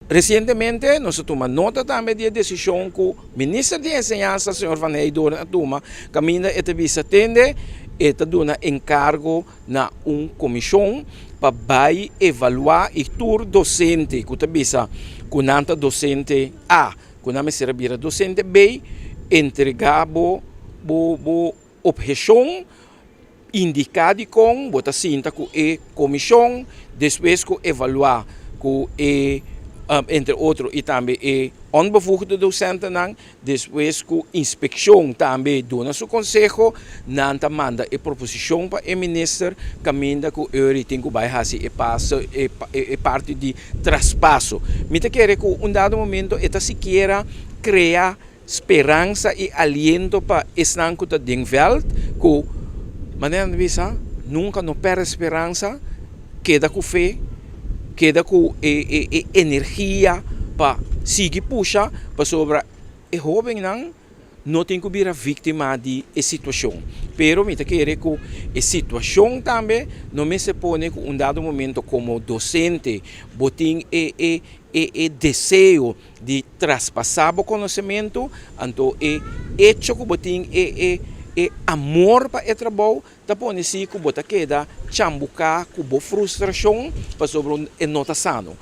Recentemente, nós tomamos nota também da decisão que o ministro de Enseñança, senhor Van Heydorn, toma, caminha e também se atende e dá encargo na comissão para evaluar o tour docente, que também com nanta docente A, com nome será docente B, entregar a objeção indicada com, bota cinta com a comissão, depois com evaluar com entre outros, e também o onbevoegde docente, depois com inspeção também do nosso conselho, nanta manda a proposição para o ministro, caminha com ele tem que vai fazer parte de traspasso. Me te quer que dado momento eta siquiera criar esperança e aliento para estar da Dingveld, que maneira visa nunca não perde esperança, queda com fé, queda com energia para seguir puxa para sobre o jovem não tem que ser vítima de situação. Pero me quer que a situação também não me se põe com dado momento como docente, botem desejo de traspassar o conhecimento, então hecho que botem amor para o trabalho, da pone si que bota queda chambucar com frustração para sobre a nota sano.